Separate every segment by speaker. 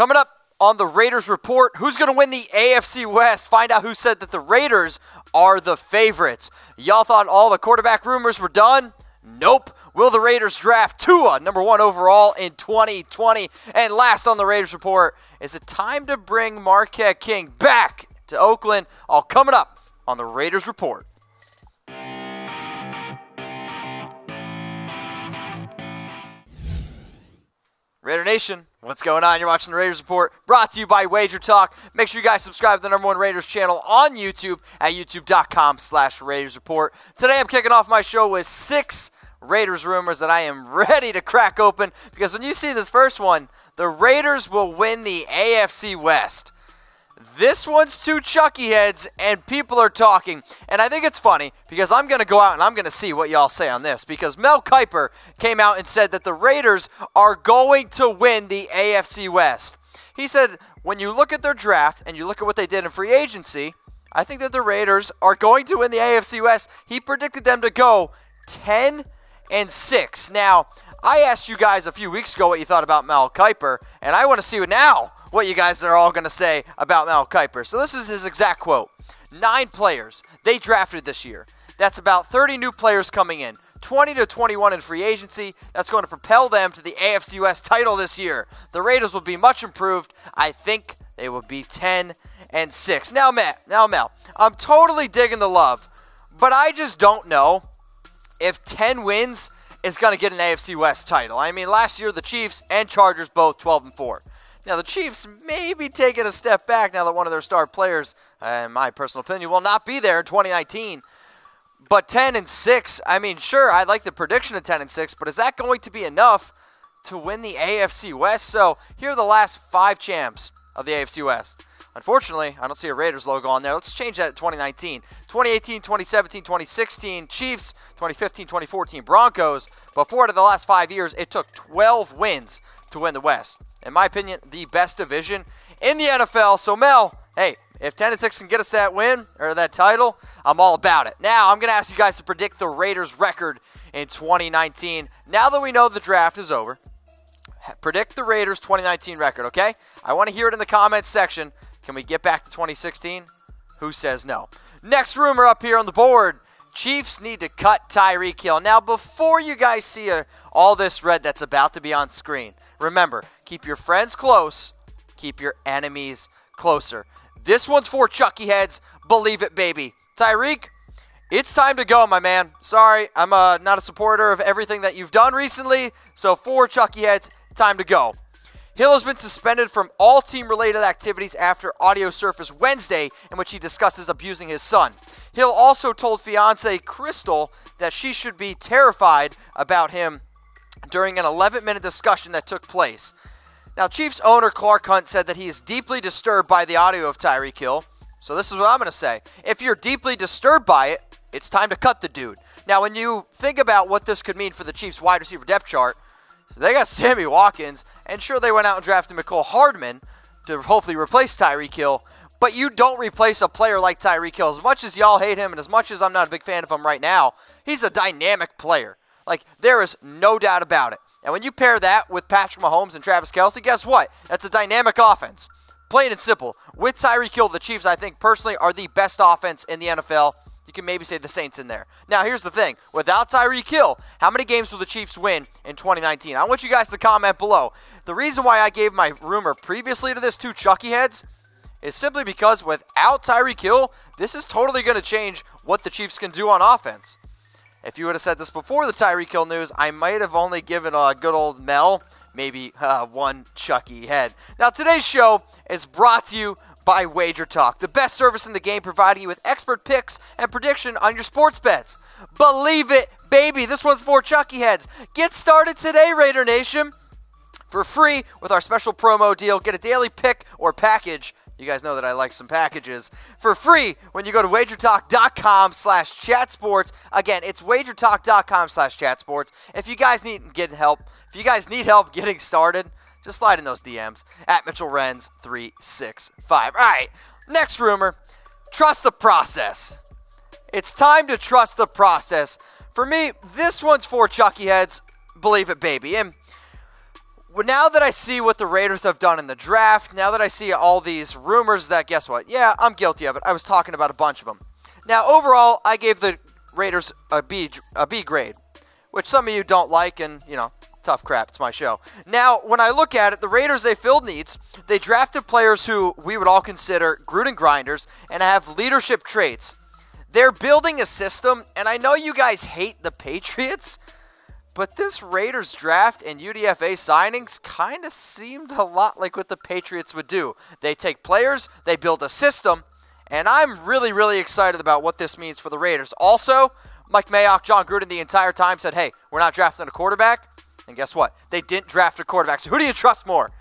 Speaker 1: Coming up on the Raiders Report, who's going to win the AFC West? Find out who said that the Raiders are the favorites. Y'all thought all the quarterback rumors were done? Nope. Will the Raiders draft Tua, #1 overall in 2020? And last on the Raiders Report, is it time to bring Marquette King back to Oakland? All coming up on the Raiders Report. Raider Nation, what's going on? You're watching the Raiders Report, brought to you by Wager Talk. Make sure you guys subscribe to the #1 Raiders channel on YouTube at youtube.com/Raiders Report. Today I'm kicking off my show with 6 Raiders rumors that I am ready to crack open, because when you see this first one, the Raiders will win the AFC West. This one's too Chucky heads, and people are talking. And I think it's funny, because I'm going to go out and I'm going to see what y'all say on this. Because Mel Kiper came out and said that the Raiders are going to win the AFC West. He said, when you look at their draft and you look at what they did in free agency, I think that the Raiders are going to win the AFC West. He predicted them to go 10-6. Now, I asked you guys a few weeks ago what you thought about Mel Kiper, and I want to see what you guys are all going to say about Mel Kiper. So this is his exact quote. 9 players they drafted this year. That's about 30 new players coming in. 20 to 21 in free agency. That's going to propel them to the AFC West title this year. The Raiders will be much improved. I think they will be 10-6. Now, Mel, I'm totally digging the love, but I just don't know if 10 wins is going to get an AFC West title. I mean, last year the Chiefs and Chargers both 12-4. Now, the Chiefs may be taking a step back now that one of their star players, in my personal opinion, will not be there in 2019. But 10-6, I mean, sure, I like the prediction of 10-6, but is that going to be enough to win the AFC West? So here are the last 5 champs of the AFC West. Unfortunately, I don't see a Raiders logo on there. Let's change that to 2019. 2018, 2017, 2016, Chiefs. 2015, 2014, Broncos. But 4 out of the last 5 years, it took 12 wins to win the West. In my opinion, the best division in the NFL. So, Mel, hey, if 10-6 can get us that win or that title, I'm all about it. Now, I'm going to ask you guys to predict the Raiders' record in 2019. Now that we know the draft is over, predict the Raiders' 2019 record, okay? I want to hear it in the comments section. Can we get back to 2016? Who says no? Next rumor up here on the board. Chiefs need to cut Tyreek Hill. Now, before you guys see all this red that's about to be on screen, remember, keep your friends close, keep your enemies closer. This one's for Chucky heads. Believe it, baby. Tyreek, it's time to go, my man. Sorry, I'm not a supporter of everything that you've done recently, so for Chucky heads, time to go. Hill has been suspended from all team-related activities after audio surfaced Wednesday in which he discusses abusing his son. Hill also told fiancée Crystal that she should be terrified about him during an 11-minute discussion that took place. Now, Chiefs owner Clark Hunt said that he is deeply disturbed by the audio of Tyreek Hill. So this is what I'm going to say. If you're deeply disturbed by it, it's time to cut the dude. Now, when you think about what this could mean for the Chiefs wide receiver depth chart, so they got Sammy Watkins, and sure, they went out and drafted McCole Hardman to hopefully replace Tyreek Hill, but you don't replace a player like Tyreek Hill. As much as y'all hate him, and as much as I'm not a big fan of him right now, he's a dynamic player. Like, there is no doubt about it. And when you pair that with Patrick Mahomes and Travis Kelce, guess what? That's a dynamic offense. Plain and simple. With Tyreek Hill, the Chiefs, I think, personally, are the best offense in the NFL. You can maybe say the Saints in there. Now, here's the thing. Without Tyreek Hill, how many games will the Chiefs win in 2019? I want you guys to comment below. The reason why I gave my rumor previously to this to Chucky heads is simply because without Tyreek Hill, this is totally going to change what the Chiefs can do on offense. If you would have said this before the Tyreek Hill news, I might have only given a good old Mel maybe one Chucky head. Now, today's show is brought to you by Wager Talk, the best service in the game, providing you with expert picks and prediction on your sports bets. Believe it, baby. This one's for Chucky heads. Get started today, Raider Nation, for free with our special promo deal. Get a daily pick or package. You guys know that I like some packages for free when you go to wagertalk.com/chatsports. Again, it's wagertalk.com/chatsports. If you guys need help getting started, just slide in those DMs at MitchellRenz365. All right, next rumor. Trust the process. It's time to trust the process. For me, this one's for Chucky heads. Believe it, baby. And now that I see what the Raiders have done in the draft, now that I see all these rumors that, guess what? Yeah, I'm guilty of it. I was talking about a bunch of them. Now, overall, I gave the Raiders a B grade, which some of you don't like, and, tough crap. It's my show. Now, when I look at it, the Raiders, they filled needs. They drafted players who we would all consider Gruden grinders and have leadership traits. They're building a system, and I know you guys hate the Patriots, but this Raiders draft and UDFA signings kind of seemed a lot like what the Patriots would do. They take players, they build a system, and I'm really, really excited about what this means for the Raiders. Also, Mike Mayock, Jon Gruden the entire time said, hey, we're not drafting a quarterback. And guess what? They didn't draft a quarterback. So who do you trust more?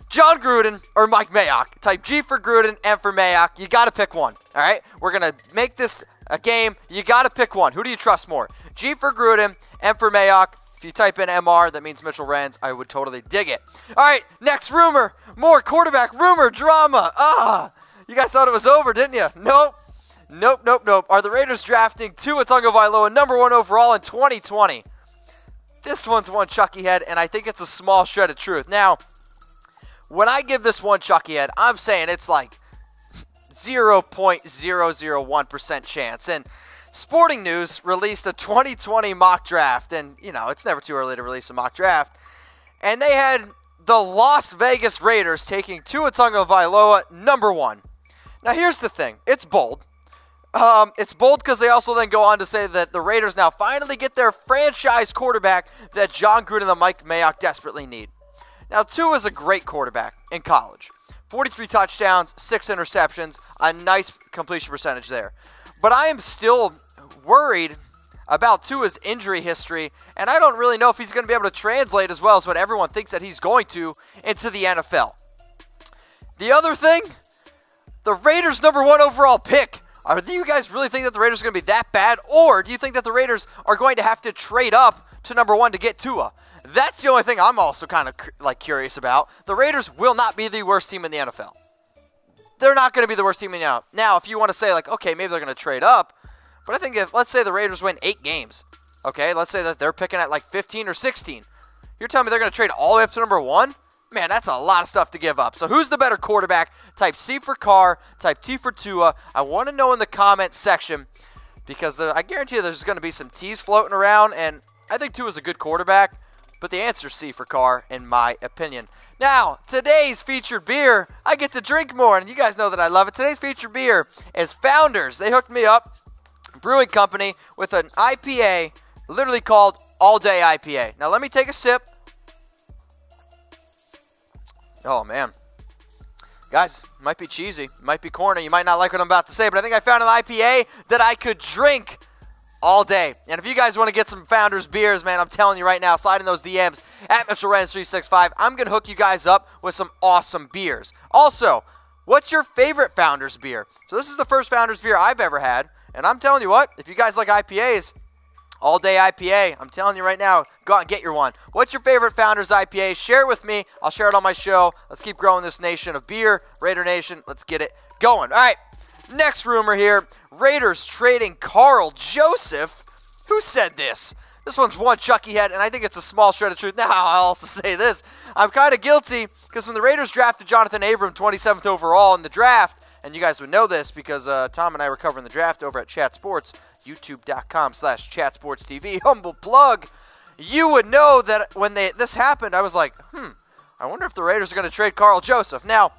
Speaker 1: Jon Gruden or Mike Mayock? Type G for Gruden, M for Mayock. You got to pick one, all right? We're going to make this a game. You got to pick one. Who do you trust more? G for Gruden, M for Mayock. If you type in MR, that means Mitchell Renz. I would totally dig it. All right, next rumor. More quarterback rumor drama. You guys thought it was over, didn't you? Nope. Are the Raiders drafting Tua Tagovailoa #1 overall in 2020? This one's one Chucky head, and I think it's a small shred of truth. Now, when I give this one Chucky head, I'm saying it's like 0.001% chance. And Sporting News released a 2020 mock draft, and, it's never too early to release a mock draft. And they had the Las Vegas Raiders taking Tua Tagovailoa #1. Now, here's the thing. It's bold. It's bold because they also then go on to say that the Raiders now finally get their franchise quarterback that Jon Gruden and Mike Mayock desperately need. Now, Tua is a great quarterback in college. 43 touchdowns, 6 interceptions, a nice completion percentage there. But I am still worried about Tua's injury history, and I don't really know if he's going to be able to translate as well as what everyone thinks that he's going to into the NFL. The other thing, the Raiders' #1 overall pick. Do you guys really think that the Raiders are going to be that bad? Or do you think that the Raiders are going to have to trade up to #1 to get Tua? That's the only thing I'm also kind of curious about. The Raiders will not be the worst team in the NFL. They're not going to be the worst team in the NFL. Now, if you want to say, okay, maybe they're going to trade up. But I think let's say the Raiders win 8 games. Okay, let's say that they're picking at 15 or 16. You're telling me they're going to trade all the way up to #1? Man, that's a lot of stuff to give up. So who's the better quarterback? Type C for Carr, type T for Tua. I want to know in the comments section because I guarantee you there's going to be some T's floating around, and I think Tua's a good quarterback, but the answer's C for Carr in my opinion. Now, today's featured beer, I get to drink more, and you guys know that I love it. Today's featured beer is Founders. They hooked me up, brewing company, with an IPA literally called All Day IPA. Now, let me take a sip. Oh, man. Guys, might be cheesy, might be corny, you might not like what I'm about to say, but I think I found an IPA that I could drink all day. And if you guys want to get some Founders beers, man, I'm telling you right now, slide in those DMs at MitchellRenz365. I'm going to hook you guys up with some awesome beers. Also, what's your favorite Founders beer? So this is the first Founders beer I've ever had, and I'm telling you what, if you guys like IPAs, All Day IPA, I'm telling you right now, go out and get your one. What's your favorite Founders IPA? Share it with me. I'll share it on my show. Let's keep growing this nation of beer. Raider Nation, let's get it going. All right, next rumor here. Raiders trading Karl Joseph. Who said this? This one's one Chucky head, and I think it's a small shred of truth. Now, I'll also say this. I'm kind of guilty because when the Raiders drafted Johnathan Abram 27th overall in the draft, and you guys would know this because Tom and I were covering the draft over at Chat Sports, youtube.com/chatsportstv, humble plug. You would know that when this happened, I was like, I wonder if the Raiders are going to trade Karl Joseph. Now,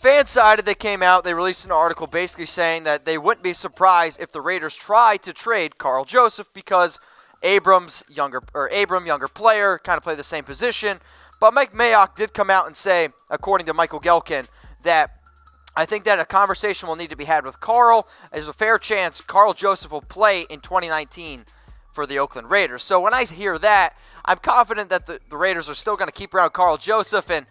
Speaker 1: FanSided, they came out, they released an article basically saying that they wouldn't be surprised if the Raiders tried to trade Karl Joseph because Abram, younger player, kind of play the same position. But Mike Mayock did come out and say, according to Michael Gelkin, that I think that a conversation will need to be had with Karl. There's a fair chance Karl Joseph will play in 2019 for the Oakland Raiders. So when I hear that, I'm confident that the Raiders are still going to keep around Karl Joseph. And,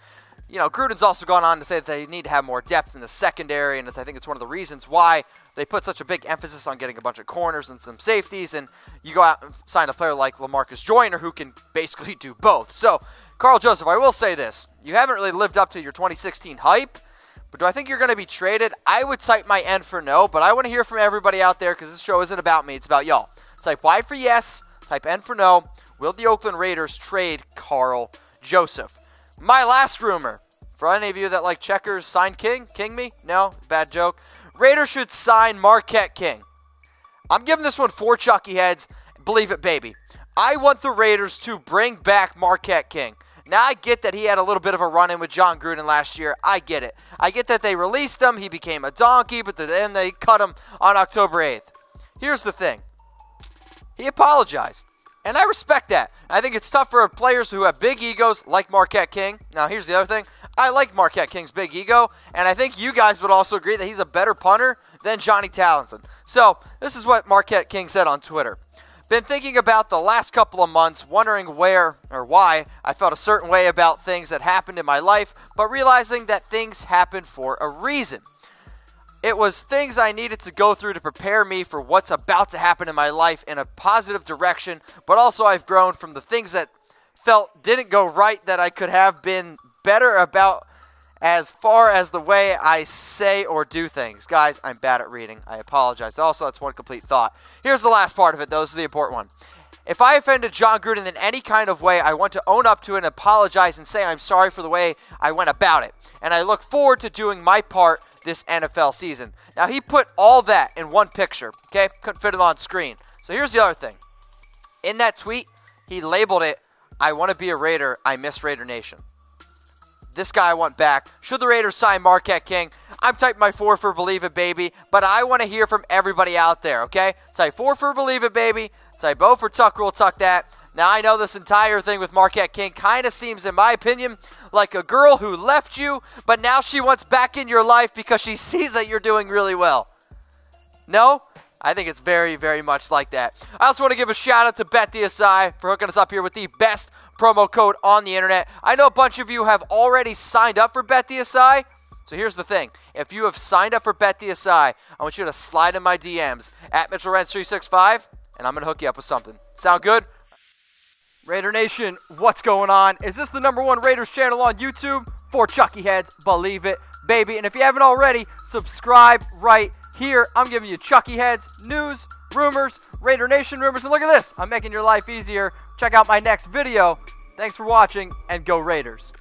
Speaker 1: Gruden's also gone on to say that they need to have more depth in the secondary. And I think it's one of the reasons why they put such a big emphasis on getting a bunch of corners and some safeties. And you go out and sign a player like LaMarcus Joyner who can basically do both. So, Karl Joseph, I will say this. You haven't really lived up to your 2016 hype. But do I think you're going to be traded? I would type my N for no, but I want to hear from everybody out there because this show isn't about me. It's about y'all. Type Y for yes, type N for no. will the Oakland Raiders trade Karl Joseph? My last rumor, for any of you that like checkers, sign King? King me? No? Bad joke. Raiders should sign Marquette King. I'm giving this one 4 Chucky heads. Believe it, baby. I want the Raiders to bring back Marquette King. Now, I get that he had a little bit of a run-in with Jon Gruden last year. I get it. I get that they released him. He became a donkey, but then they cut him on October 8th. Here's the thing. He apologized, and I respect that. I think it's tough for players who have big egos like Marquette King. Now, here's the other thing. I like Marquette King's big ego, and I think you guys would also agree that he's a better punter than Johnny Townsend. So, this is what Marquette King said on Twitter. Been thinking about the last couple of months, wondering where or why I felt a certain way about things that happened in my life, but realizing that things happen for a reason. It was things I needed to go through to prepare me for what's about to happen in my life in a positive direction, but also I've grown from the things that felt didn't go right that I could have been better about as far as the way I say or do things. Guys, I'm bad at reading. I apologize. Also, that's one complete thought. Here's the last part of it, though. This is the important one. If I offended Jon Gruden in any kind of way, I want to own up to it and apologize and say I'm sorry for the way I went about it. And I look forward to doing my part this NFL season. Now, he put all that in one picture, okay? Couldn't fit it on screen. So here's the other thing. In that tweet, he labeled it, I want to be a Raider. I miss Raider Nation. This guy I want back. Should the Raiders sign Marquette King? I'm typing my 4 for Believe It, baby. But I want to hear from everybody out there, okay? Type 4 for Believe It, baby. Type O for Tuck Rule, Tuck That. Now, I know this entire thing with Marquette King kind of seems, in my opinion, like a girl who left you, but now she wants back in your life because she sees that you're doing really well. No? I think it's very, very much like that. I also want to give a shout out to BetDSI for hooking us up here with the best promo code on the internet. I know a bunch of you have already signed up for BetDSI. So here's the thing. If you have signed up for BetDSI, I want you to slide in my DMs at MitchellRenz365, and I'm going to hook you up with something. Sound good? Raider Nation, what's going on? Is this the #1 Raiders channel on YouTube? 4 Chucky heads, believe it, baby. And if you haven't already, subscribe right here. I'm giving you Chucky heads, news, rumors, Raider Nation rumors. And look at this. I'm making your life easier. Check out my next video. Thanks for watching, and go Raiders.